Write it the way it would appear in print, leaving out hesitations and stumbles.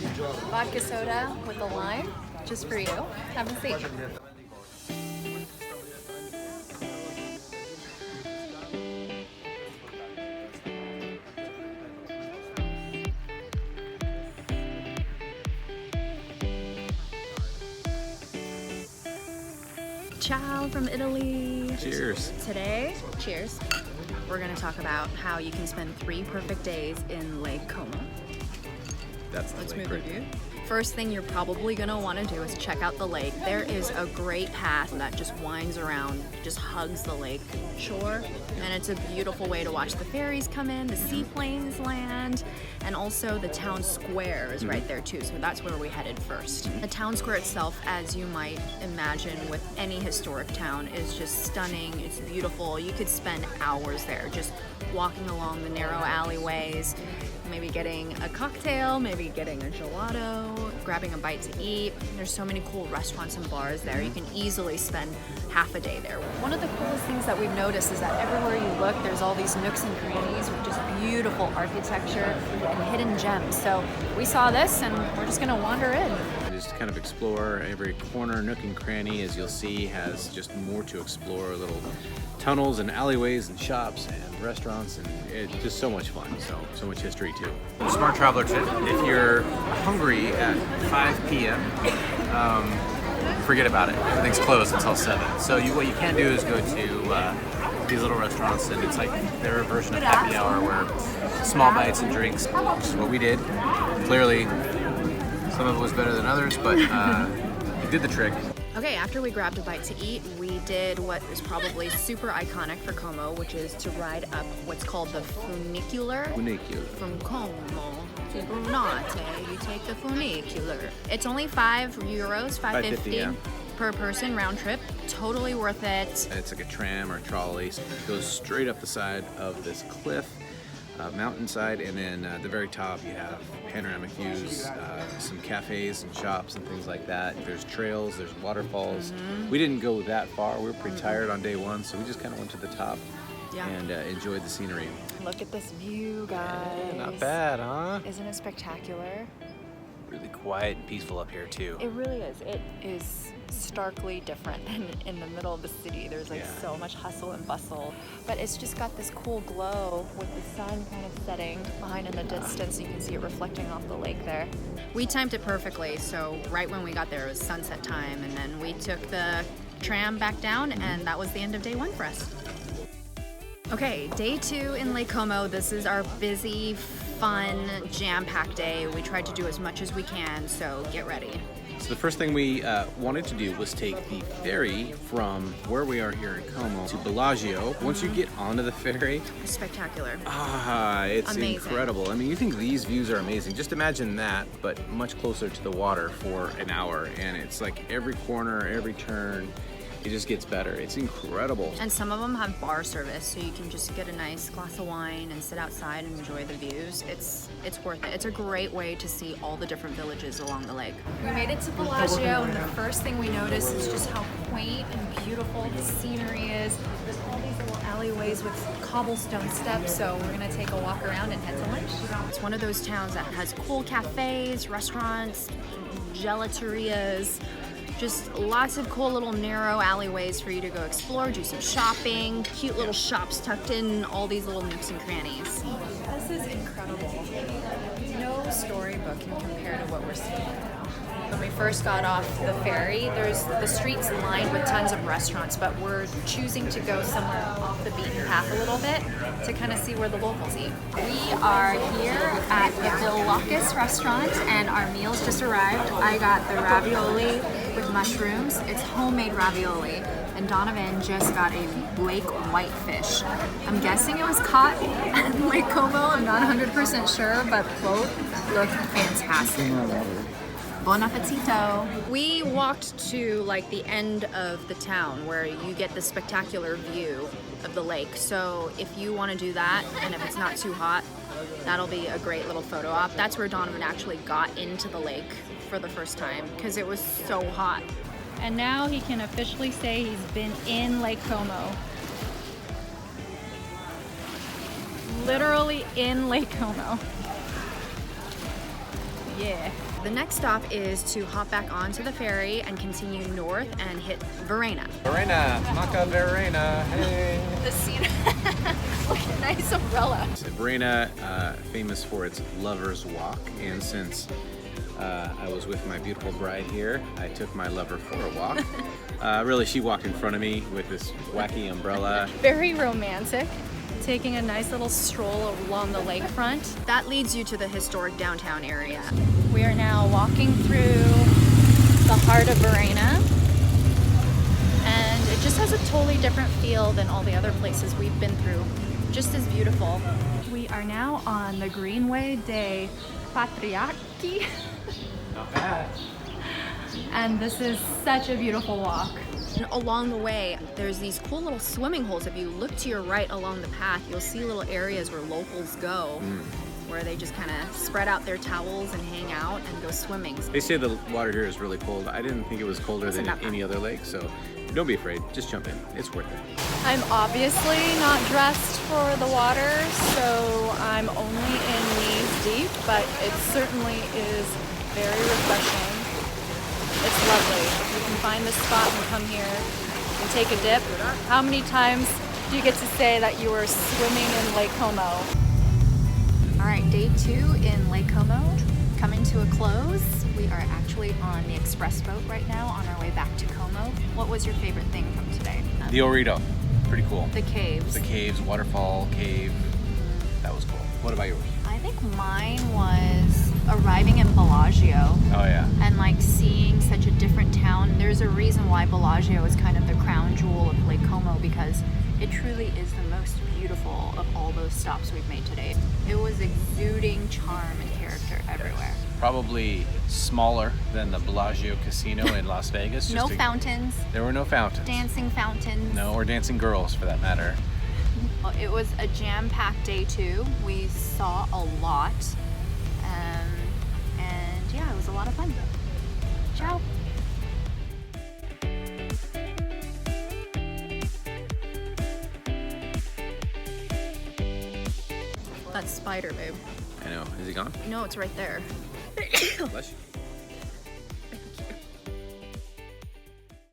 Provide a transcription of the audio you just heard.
vodka soda with a lime, just for you. Have a seat. Ciao from Italy. Cheers. Today, cheers. We're gonna talk about how you can spend 3 perfect days in Lake Como. That's the Let's lake move right review. First thing you're probably gonna wanna do is check out the lake. There is a great path that just winds around, just hugs the lake shore. And it's a beautiful way to watch the ferries come in, the seaplanes land, and also the town square is right there too. So that's where we headed first. The town square itself, as you might imagine with any historic town, is just stunning. It's beautiful. You could spend hours there just walking along the narrow alleyways, maybe getting a cocktail, maybe getting a gelato, grabbing a bite to eat. There's so many cool restaurants and bars there. You can easily spend half a day there. One of the coolest things that we've noticed is that everywhere you look, there's all these nooks and crannies with just beautiful architecture and hidden gems. So we saw this and we're just gonna wander in. Just kind of explore every corner, nook and cranny, as you'll see, has just more to explore. Little tunnels and alleyways and shops and restaurants, and it's just so much fun. So much history too. Smart traveler tip: if you're hungry at 5 p.m., forget about it. Everything's closed until 7. So what you can do is go to these little restaurants, and it's like their version of happy hour, where small bites and drinks, which is what we did. Clearly, some of it was better than others, but it did the trick. Okay, after we grabbed a bite to eat, we did what is probably super iconic for Como, which is to ride up what's called the funicular. Funicular. From Como to Brunate, you take the funicular. It's only €5, $5.50 yeah. per person, round trip. Totally worth it. It's like a tram or a trolley. It goes straight up the side of this cliff, mountainside, and then at the very top you have panoramic views, some cafes and shops and things like that. There's trails, there's waterfalls. We didn't go that far. We were pretty tired on day 1, so we just kind of went to the top and enjoyed the scenery. Look at this view, guys. Not bad, huh? Isn't it spectacular? Really quiet and peaceful up here too. It really is. It is starkly different than in the middle of the city. There's like so much hustle and bustle, but it's just got this cool glow with the sun kind of setting behind in the distance. You can see it reflecting off the lake there. We timed it perfectly, so right when we got there it was sunset time, and then we took the tram back down, and that was the end of day 1 for us. Okay, day 2 in Lake Como. This is our busy, fun, jam-packed day. We tried to do as much as we can, so get ready. So the first thing we wanted to do was take the ferry from where we are here in Como to Bellagio. Once you get onto the ferry, It's spectacular. It's Amazing. incredible. I mean, you think these views are amazing. Just imagine that, but much closer to the water for an hour, and it's like every corner, every turn, it just gets better. It's incredible. And some of them have bar service, so you can just get a nice glass of wine and sit outside and enjoy the views. It's worth it. It's a great way to see all the different villages along the lake. We made it to Bellagio, and the first thing we noticed is just how quaint and beautiful the scenery is. There's all these little alleyways with cobblestone steps, so we're gonna take a walk around and head to lunch. It's one of those towns that has cool cafes, restaurants, gelaterias, just lots of cool little narrow alleyways for you to go explore, do some shopping, cute little shops tucked in all these little nooks and crannies. This is incredible. No storybook can compare to what we're seeing now. When we first got off the ferry, there's the streets lined with tons of restaurants, but we're choosing to go somewhere off the beaten path a little bit to kind of see where the locals eat. We are here at the Bellagio restaurant, and our meals just arrived. I got the ravioli with mushrooms. It's homemade ravioli. And Donovan just got a lake whitefish. I'm guessing it was caught at Lake Como. I'm not 100% sure, but both look fantastic. Bon appetito. We walked to like the end of the town where you get the spectacular view of the lake. So if you want to do that, and if it's not too hot, that'll be a great little photo op. That's where Donovan actually got into the lake for the first time because it was so hot. And now he can officially say he's been in Lake Como. Literally in Lake Como. Yeah. The next stop is to hop back onto the ferry and continue north and hit Verena. Varena, Maka Verena, hey. The scene. Look at a nice umbrella. Verena, famous for its Lover's Walk, and since I was with my beautiful bride here, I took my lover for a walk. Really, she walked in front of me with this wacky umbrella. Very romantic. Taking a nice little stroll along the lakefront. That leads you to the historic downtown area. We are now walking through the heart of Verena, and it just has a totally different feel than all the other places we've been through. Just as beautiful. We are now on the Greenway Dei Patriachi. Not bad. And this is such a beautiful walk. And along the way, there's these cool little swimming holes. If you look to your right along the path, you'll see little areas where locals go, where they just kind of spread out their towels and hang out and go swimming. They say the water here is really cold. I didn't think it was colder than any other lake, so don't be afraid. Just jump in. It's worth it. I'm obviously not dressed for the water, so I'm only in knees deep, but it certainly is very refreshing. It's lovely. If you can find this spot and come here and take a dip. How many times do you get to say that you were swimming in Lake Como? All right, day 2 in Lake Como coming to a close. We are actually on the express boat right now on our way back to Como. What was your favorite thing from today? The Orito, pretty cool. The caves. The caves, waterfall, cave. That was cool. What about yours? I think mine was arriving in Bellagio. Oh yeah. And like seeing such a different town. There's a reason why Bellagio is kind of the crown jewel of Lake Como, because it truly is the most beautiful of all those stops we've made today. It was exuding charm and character everywhere. Probably smaller than the Bellagio Casino in Las Vegas. No fountains. There were no fountains. Dancing fountains. No, or dancing girls for that matter. It was a jam-packed day 2. We saw a lot. And yeah, it was a lot of fun. Ciao. That's Spider, babe. I know. Is he gone? No, it's right there. Bless you.